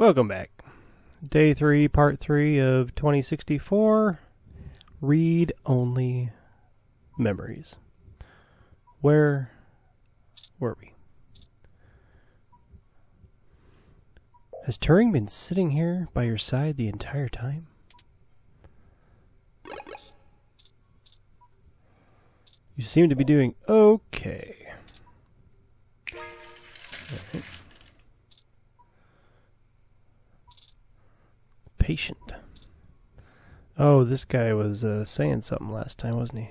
Welcome back. Day 3, Part 3 of 2064. Read-only memories. Where were we? Has Turing been sitting here by your side the entire time? You seem to be doing okay. Right. Patient. Oh, this guy was saying something last time, wasn't he?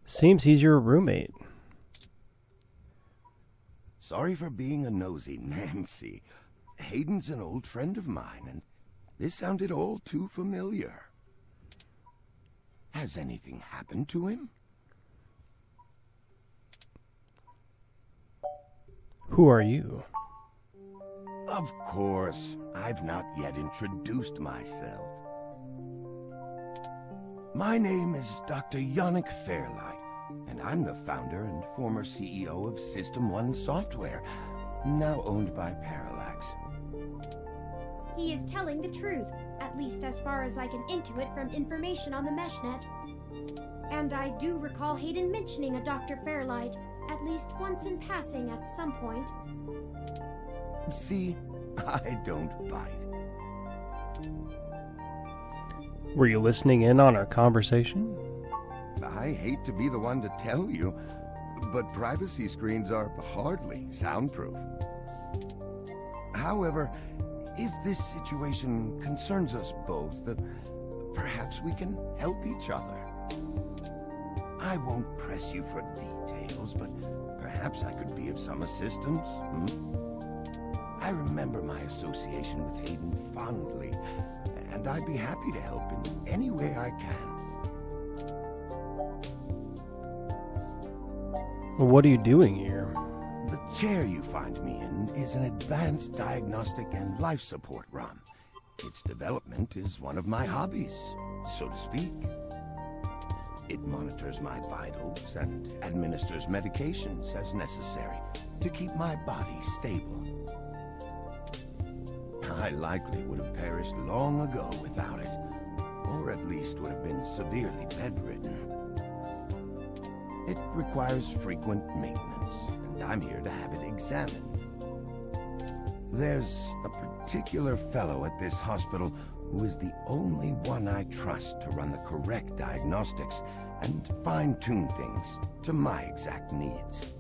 Seems he's your roommate. Sorry for being a nosy, Nancy. Hayden's an old friend of mine, and this sounded all too familiar. Has anything happened to him? Who are you? Of course, I've not yet introduced myself. My name is Dr. Yannick Fairlight, and I'm the founder and former CEO of System 1 Software, now owned by Parallax. He is telling the truth, at least as far as I can intuit from information on the meshnet. And I do recall Hayden mentioning a Dr. Fairlight, at least once in passing at some point. See, I don't bite. Were you listening in on our conversation? I hate to be the one to tell you, but privacy screens are hardly soundproof. However, if this situation concerns us both, perhaps we can help each other. I won't press you for details, but perhaps I could be of some assistance. I remember my association with Hayden fondly, and I'd be happy to help in any way I can. Well, what are you doing here? The chair you find me in is an advanced diagnostic and life support ROM. Its development is one of my hobbies, so to speak. It monitors my vitals and administers medications as necessary to keep my body stable. I likely would have perished long ago without it, or at least would have been severely bedridden. It requires frequent maintenance, and I'm here to have it examined. There's a particular fellow at this hospital who is the only one I trust to run the correct diagnostics and fine-tune things to my exact needs.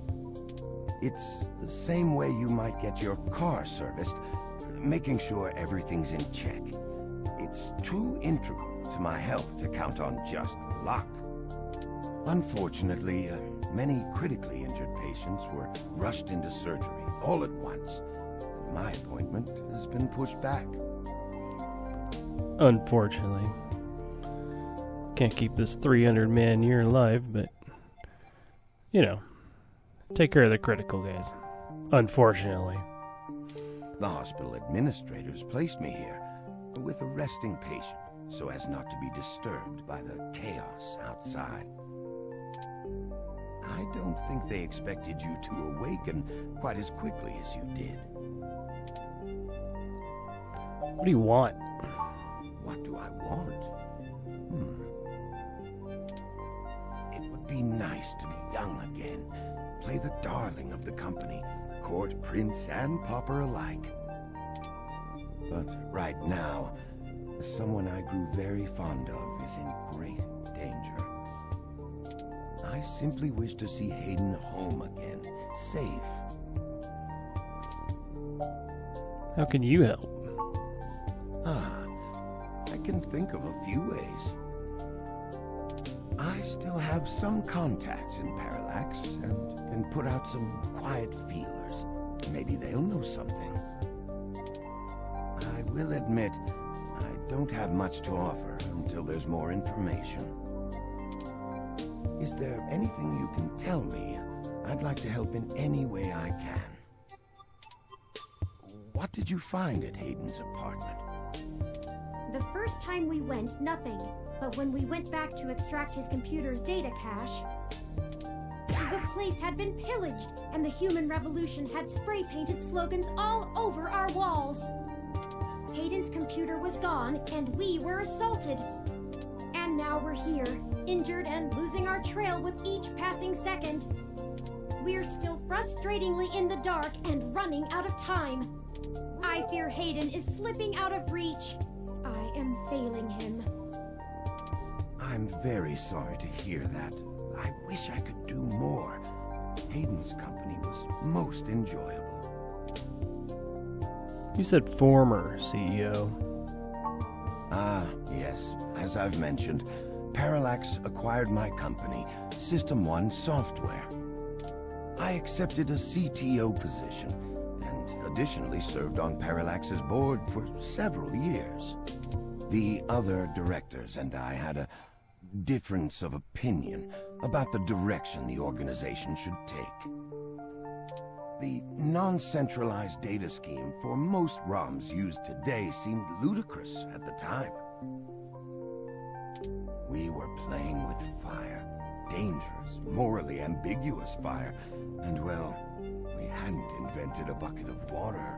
It's the same way you might get your car serviced, making sure everything's in check. It's too integral to my health to count on just luck. Unfortunately, many critically injured patients were rushed into surgery all at once. My appointment has been pushed back. Unfortunately. Can't keep this 300-man year alive, but, you know, take care of the critical guys. Unfortunately. The hospital administrators placed me here with a resting patient so as not to be disturbed by the chaos outside. I don't think they expected you to awaken quite as quickly as you did. What do you want? What do I want? It would be nice to be young again, play the darling of the company, court prince and pauper alike. But right now, someone I grew very fond of is in great danger. I simply wish to see Hayden home again, safe. How can you help? I can think of a few ways. I still have some contacts in Parallax and can put out some quiet feelers. Maybe they'll know something. I will admit, I don't have much to offer until there's more information. Is there anything you can tell me? I'd like to help in any way I can. What did you find at Hayden's apartment? The first time we went, nothing. But when we went back to extract his computer's data cache, the place had been pillaged, and the human revolution had spray-painted slogans all over our walls. Hayden's computer was gone, and we were assaulted. And now we're here, injured and losing our trail with each passing second. We're still frustratingly in the dark and running out of time. I fear Hayden is slipping out of reach. I am failing him. I'm very sorry to hear that. I wish I could do more. Hayden's company was most enjoyable. You said former CEO. Yes. As I've mentioned, Parallax acquired my company, System 1 Software. I accepted a CTO position, and additionally served on Parallax's board for several years. The other directors and I had a difference of opinion about the direction the organization should take. The non-centralized data scheme for most ROMs used today seemed ludicrous at the time. We were playing with fire, dangerous, morally ambiguous fire, and well, we hadn't invented a bucket of water.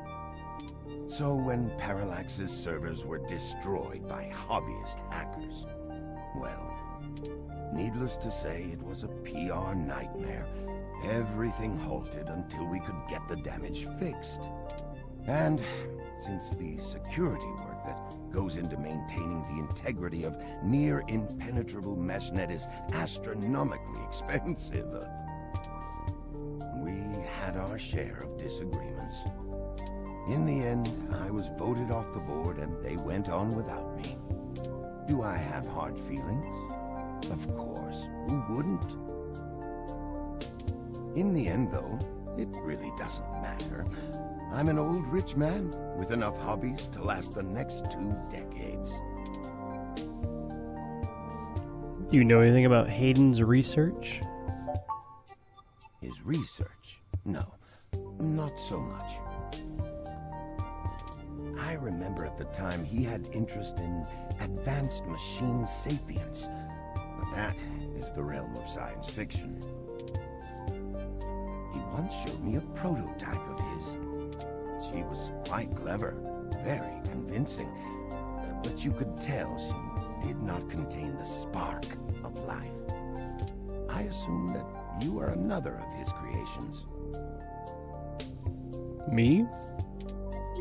So when Parallax's servers were destroyed by hobbyist hackers, well, needless to say, it was a PR nightmare. Everything halted until we could get the damage fixed. And since the security work that goes into maintaining the integrity of near impenetrable meshnet is astronomically expensive, we had our share of disagreements. In the end, I was voted off the board and they went on without me. Do I have hard feelings? Of course, who wouldn't? In the end, though, it really doesn't matter. I'm an old rich man with enough hobbies to last the next 2 decades. Do you know anything about Hayden's research? His research? No, not so much. I remember at the time he had interest in advanced machine sapience, but that is the realm of science fiction. He once showed me a prototype of his. She was quite clever, very convincing, but you could tell she did not contain the spark of life. I assume that you are another of his creations. Me?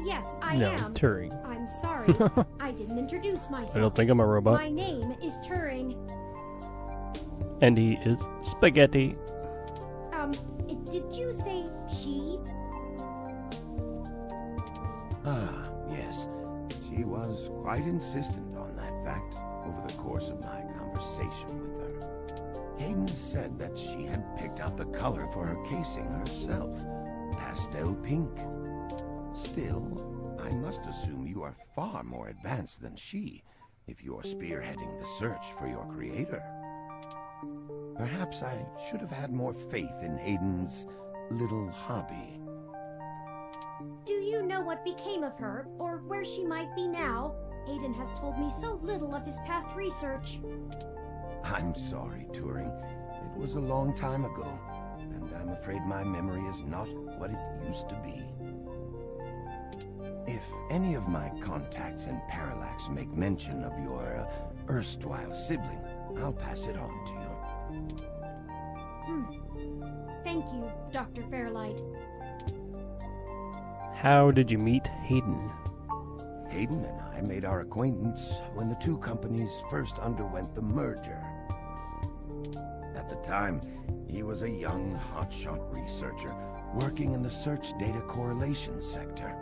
Yes, I No, am. Turing. I'm sorry. I didn't introduce myself. I don't think I'm a robot. My name is Turing. And he is spaghetti. Did you say she? Yes. She was quite insistent on that fact over the course of my conversation with her. Hayden said that she had picked out the color for her casing herself. Pastel pink. Still, I must assume you are far more advanced than she, if you're spearheading the search for your creator. Perhaps I should have had more faith in Hayden's little hobby. Do you know what became of her, or where she might be now? Hayden has told me so little of his past research. I'm sorry, Turing. It was a long time ago, and I'm afraid my memory is not what it used to be. If any of my contacts in Parallax make mention of your erstwhile sibling, I'll pass it on to you. Thank you, Dr. Fairlight. How did you meet Hayden? Hayden and I made our acquaintance when the two companies first underwent the merger. At the time, he was a young, hotshot researcher working in the search data correlation sector.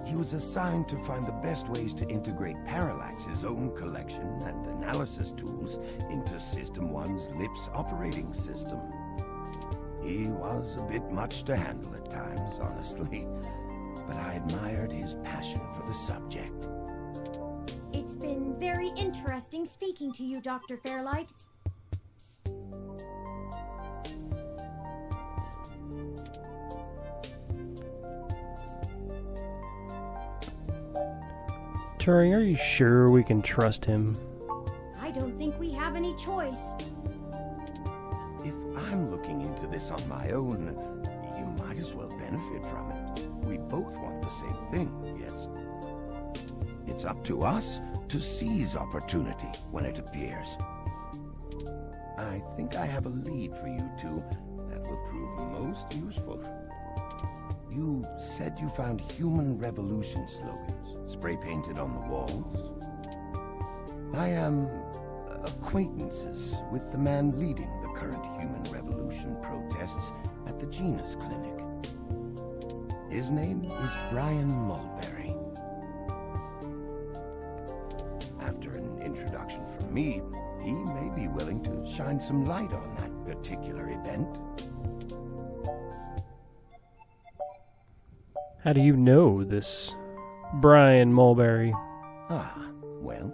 He was assigned to find the best ways to integrate Parallax's own collection and analysis tools into System 1's LIPS operating system. He was a bit much to handle at times, honestly, but I admired his passion for the subject. It's been very interesting speaking to you, Dr. Fairlight. Turing, are you sure we can trust him? I don't think we have any choice. If I'm looking into this on my own. You might as well benefit from it. We both want the same thing, yes? It's up to us to seize opportunity when it appears. I think I have a lead for you two that will prove most useful. You said you found human revolution slogans spray-painted on the walls. I am acquaintances with the man leading the current human revolution protests at the Genus Clinic. His name is Brian Mulberry. After an introduction from me, he may be willing to shine some light on that particular event. How do you know this Brian Mulberry? Well,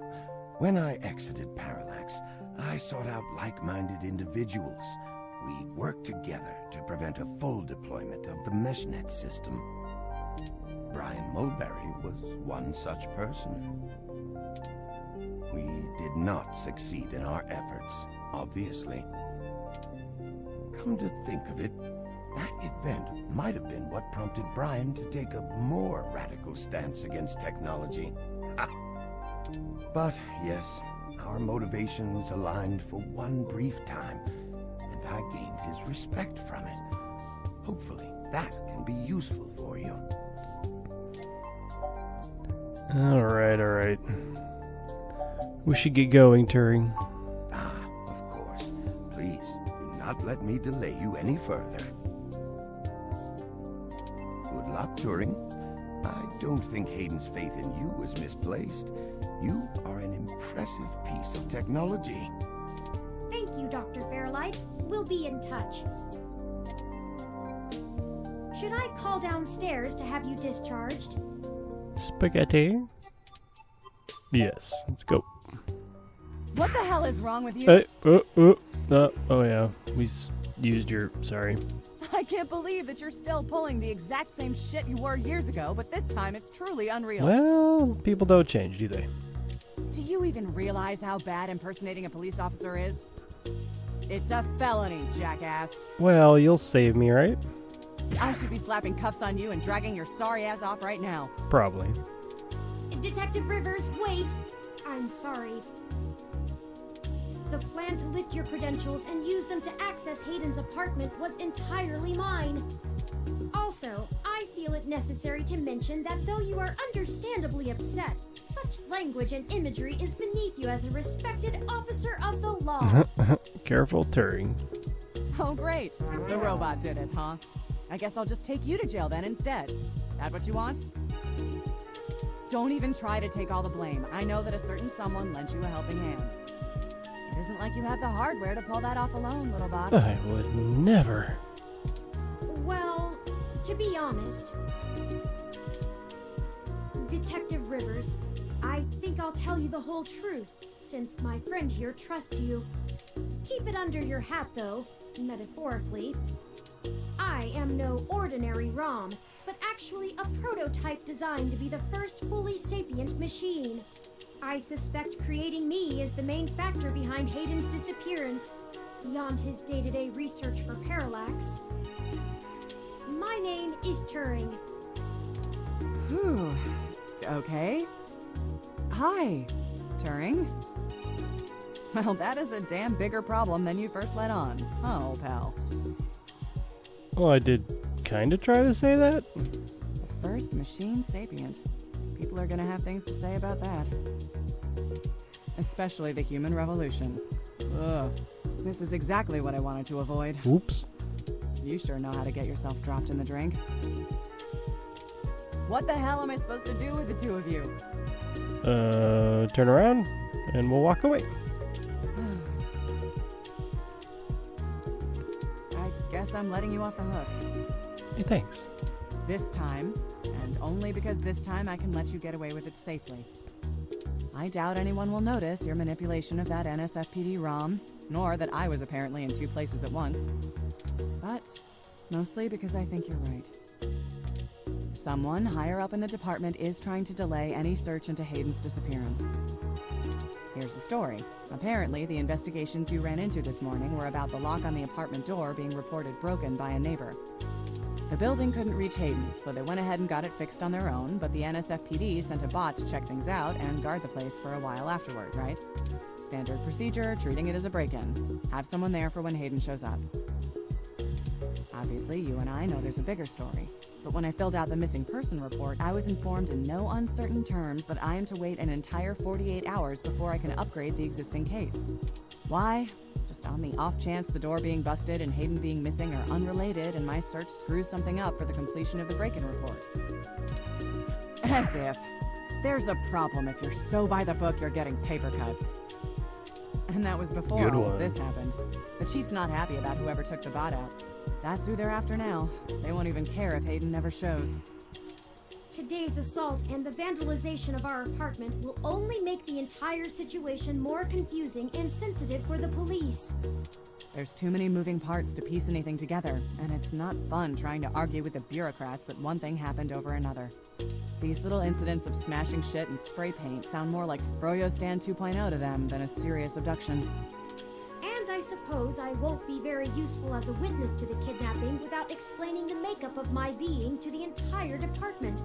when I exited Parallax, I sought out like-minded individuals. We worked together to prevent a full deployment of the MeshNet system. Brian Mulberry was one such person. We did not succeed in our efforts, obviously. Come to think of it, that event might have been what prompted Brian to take a more radical stance against technology. Ha! But yes, our motivations aligned for one brief time, and I gained his respect from it. Hopefully, that can be useful for you. All right. We should get going, Turing. Of course. Please, do not let me delay you any further. Good luck, Turing. I don't think Hayden's faith in you is misplaced. You are an impressive piece of technology. Thank you, Dr. Fairlight. We'll be in touch. Should I call downstairs to have you discharged? Spaghetti? Yes, let's go. What the hell is wrong with you? Oh yeah, we used your... Sorry. I can't believe that you're still pulling the exact same shit you were years ago, but this time it's truly unreal. Well, people don't change, do they? Do you even realize how bad impersonating a police officer is? It's a felony, jackass. Well, you'll save me, right? I should be slapping cuffs on you and dragging your sorry ass off right now. Probably. Detective Rivers, wait! I'm sorry. The plan to lift your credentials and use them to access Hayden's apartment was entirely mine. Also, I feel it necessary to mention that though you are understandably upset, such language and imagery is beneath you as a respected officer of the law. Careful, Turing. Oh, great. The robot did it, huh? I guess I'll just take you to jail then instead. That what you want? Don't even try to take all the blame. I know that a certain someone lent you a helping hand. It isn't like you have the hardware to pull that off alone, little boss. I would never. Well, to be honest, Detective Rivers, I think I'll tell you the whole truth, since my friend here trusts you. Keep it under your hat, though, metaphorically. I am no ordinary ROM, but actually a prototype designed to be the first fully sapient machine. I suspect creating me is the main factor behind Hayden's disappearance, beyond his day-to-day research for Parallax. My name is Turing. Whew. Okay. Hi, Turing. Well, that is a damn bigger problem than you first let on, huh, old pal? Well, I did kind of try to say that. The first machine sapient. People are gonna have things to say about that. Especially the human revolution. Ugh. This is exactly what I wanted to avoid. Oops. You sure know how to get yourself dropped in the drink. What the hell am I supposed to do with the two of you? Turn around, and we'll walk away. I guess I'm letting you off the hook. Hey, thanks. This time, and only because this time I can let you get away with it safely. I doubt anyone will notice your manipulation of that NSFPD ROM, nor that I was apparently in two places at once. But mostly because I think you're right. Someone higher up in the department is trying to delay any search into Hayden's disappearance. Here's the story. Apparently, the investigations you ran into this morning were about the lock on the apartment door being reported broken by a neighbor. The building couldn't reach Hayden, so they went ahead and got it fixed on their own, but the NSFPD sent a bot to check things out and guard the place for a while afterward, right? Standard procedure, treating it as a break-in. Have someone there for when Hayden shows up. Obviously, you and I know there's a bigger story. But when I filled out the missing person report, I was informed in no uncertain terms that I am to wait an entire 48 hours before I can upgrade the existing case. Why? Just on the off chance the door being busted and Hayden being missing are unrelated and my search screws something up for the completion of the break-in report. As if. There's a problem if you're so by the book you're getting paper cuts. And that was before all of this happened. The chief's not happy about whoever took the bot out. That's who they're after now. They won't even care if Hayden never shows. Today's assault and the vandalization of our apartment will only make the entire situation more confusing and sensitive for the police. There's too many moving parts to piece anything together, and it's not fun trying to argue with the bureaucrats that one thing happened over another. These little incidents of smashing shit and spray paint sound more like Froyo Stand 2.0 to them than a serious abduction. And I suppose I won't be very useful as a witness to the kidnapping without explaining the makeup of my being to the entire department,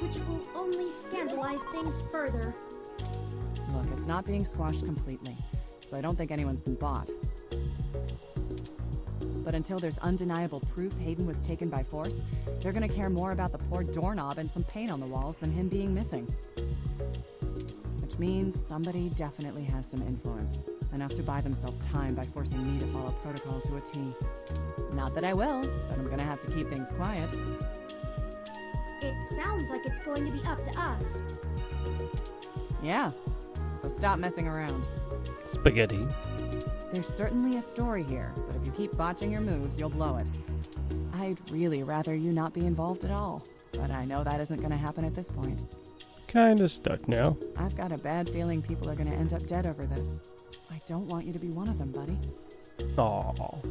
which will only scandalize things further. Look, it's not being squashed completely, so I don't think anyone's been bought. But until there's undeniable proof Hayden was taken by force, they're gonna care more about the poor doorknob and some paint on the walls than him being missing. Which means somebody definitely has some influence. Enough to buy themselves time by forcing me to follow protocol to a T. Not that I will, but I'm gonna have to keep things quiet. It sounds like it's going to be up to us. Yeah, so stop messing around. Spaghetti. There's certainly a story here, but if you keep botching your moves, you'll blow it. I'd really rather you not be involved at all, but I know that isn't gonna happen at this point. Kinda stuck now. I've got a bad feeling people are gonna end up dead over this. I don't want you to be one of them, buddy. Aww.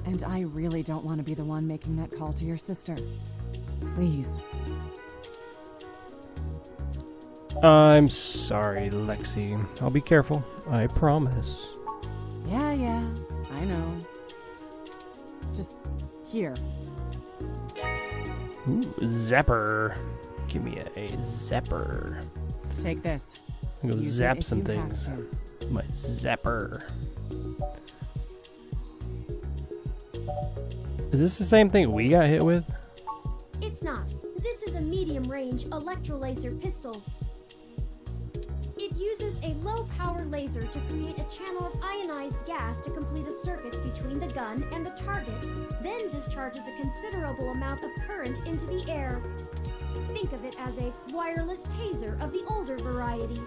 And I really don't want to be the one making that call to your sister. Please. I'm sorry, Lexi. I'll be careful. I promise. Yeah, I know. Just here. Ooh, zapper. Give me a zapper. Take this. I'm gonna Use zap it if some you have things. to. My zapper. Is this the same thing we got hit with? It's not. This is a medium-range electrolaser pistol. It uses a low-power laser to create a channel of ionized gas to complete a circuit between the gun and the target, then discharges a considerable amount of current into the air. Think of it as a wireless taser of the older variety.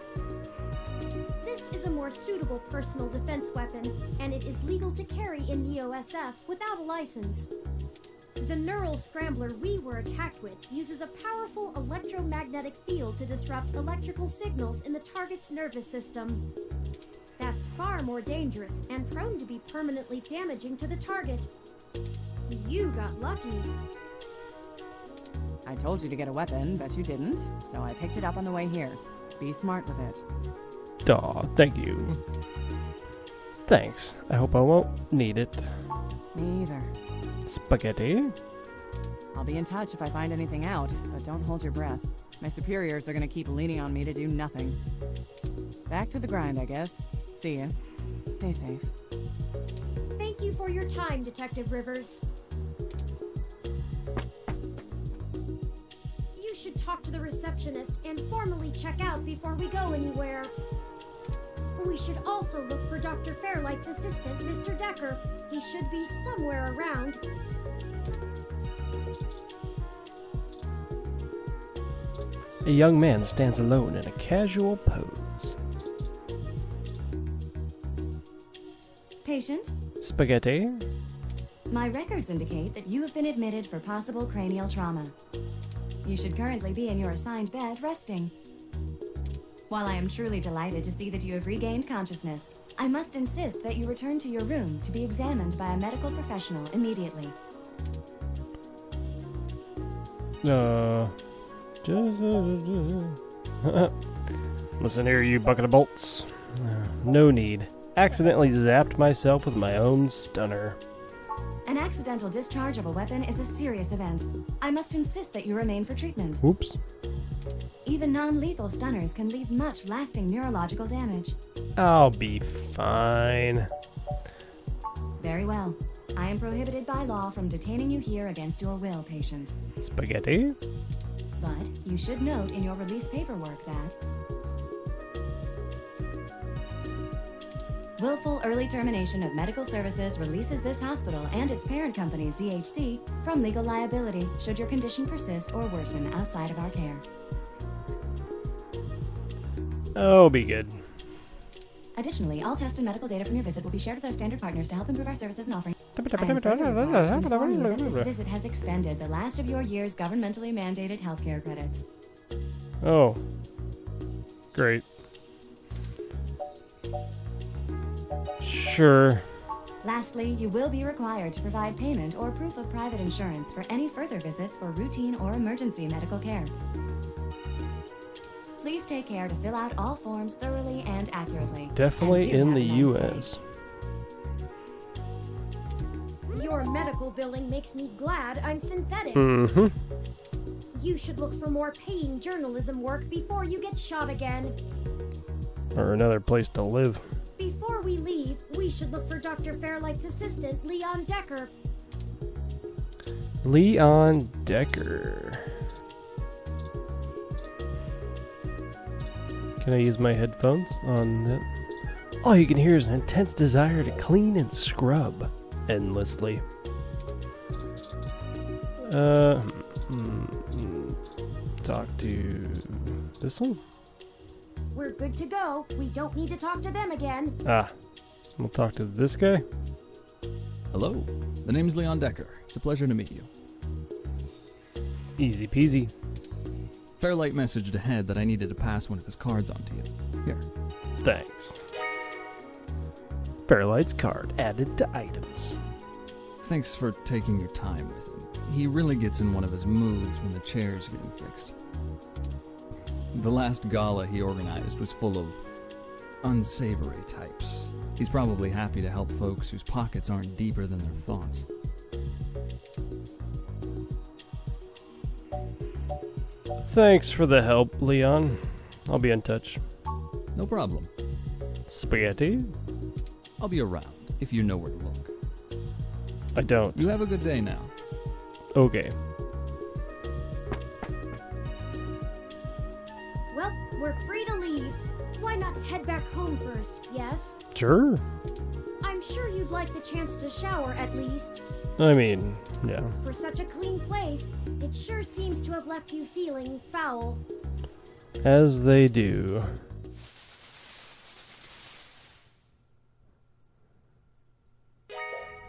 This is a more suitable personal defense weapon, and it is legal to carry in the OSF without a license. The neural scrambler we were attacked with uses a powerful electromagnetic field to disrupt electrical signals in the target's nervous system. That's far more dangerous and prone to be permanently damaging to the target. You got lucky. I told you to get a weapon, but you didn't, so I picked it up on the way here. Be smart with it. Aw, thank you. Thanks. I hope I won't need it. Me either. Spaghetti? I'll be in touch if I find anything out, but don't hold your breath. My superiors are gonna keep leaning on me to do nothing. Back to the grind, I guess. See ya. Stay safe. Thank you for your time, Detective Rivers. You should talk to the receptionist and formally check out before we go anywhere. We should also look for Dr. Fairlight's assistant, Mr. Decker. He should be somewhere around. A young man stands alone in a casual pose. Patient, Spaghetti? my records indicate that you have been admitted for possible cranial trauma. You should currently be in your assigned bed resting. While I am truly delighted to see that you have regained consciousness, I must insist that you return to your room to be examined by a medical professional immediately. Listen here, you bucket of bolts. No need. Accidentally zapped myself with my own stunner. An accidental discharge of a weapon is a serious event. I must insist that you remain for treatment. Oops. Even non-lethal stunners can leave much lasting neurological damage. I'll be fine. Very well. I am prohibited by law from detaining you here against your will, patient. Spaghetti? But you should note in your release paperwork that willful early termination of medical services releases this hospital and its parent company, ZHC, from legal liability should your condition persist or worsen outside of our care. Oh, be good. Additionally, all test and medical data from your visit will be shared with our standard partners to help improve our services and offering. I am further required to inform you that this visit has expended the last of your year's governmentally mandated healthcare credits. Oh. Great. Sure. Lastly, you will be required to provide payment or proof of private insurance for any further visits for routine or emergency medical care. Please take care to fill out all forms thoroughly and accurately. Definitely in the U.S. Your medical billing makes me glad I'm synthetic. Mm-hmm. You should look for more paying journalism work before you get shot again. Or another place to live. Before we leave, we should look for Dr. Fairlight's assistant, Leon Decker. Leon Decker. Can I use my headphones on that? All you can hear is an intense desire to clean and scrub endlessly. Talk to this one? We're good to go. We don't need to talk to them again. We'll talk to this guy. Hello, the name's Leon Decker. It's a pleasure to meet you. Easy peasy. Fairlight messaged ahead that I needed to pass one of his cards on to you. Here. Thanks. Fairlight's card added to items. Thanks for taking your time with him. He really gets in one of his moods when the chair's getting fixed. The last gala he organized was full of unsavory types. He's probably happy to help folks whose pockets aren't deeper than their thoughts. Thanks for the help, Leon. I'll be in touch. No problem. Spaghetti? I'll be around if you know where to look. I don't. You have a good day now. Okay. Well, we're free to leave. Why not head back home first, yes? Sure. I'm sure you'd like the chance to shower at least. I mean, yeah. For such a clean place, it sure seems to have left you feeling foul. As they do.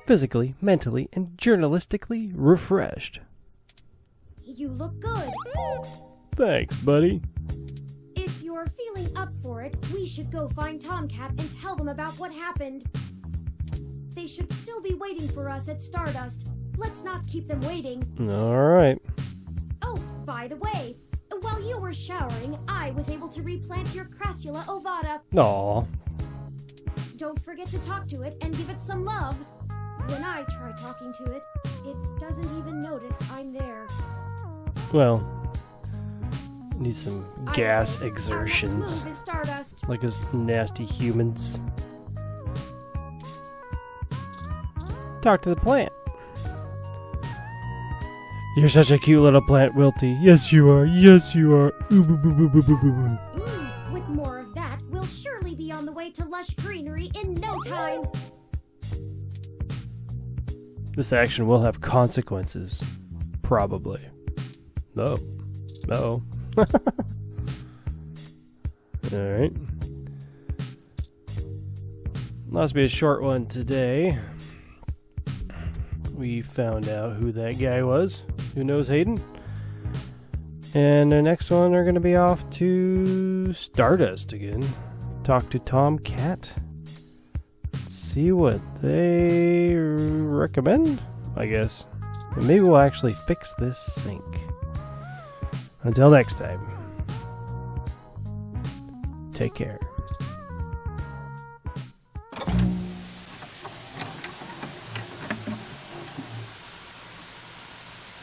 Physically, mentally, and journalistically refreshed. You look good. Thanks, buddy. If you're feeling up for it, we should go find Tomcat and tell them about what happened. They should still be waiting for us at Stardust. Let's not keep them waiting. Alright. Oh, by the way, while you were showering, I was able to replant your Crassula ovata. Aw. Don't forget to talk to it and give it some love. When I try talking to it, it doesn't even notice I'm there. Well, need some gas Either way, exertions. let's move as Stardust. Like us nasty humans. Talk to the plant. You're such a cute little plant, Wilty. Yes, you are. Yes, you are. Ooh, boo, boo, boo, boo, boo, boo. With more of that, we'll surely be on the way to lush greenery in no time. This action will have consequences. Probably. No. No. Alright. Must be a short one today. We found out who that guy was. Who knows Hayden? And the next one are going to be off to Stardust again. Talk to Tomcat. See what they recommend, I guess. And maybe we'll actually fix this sink. Until next time. Take care.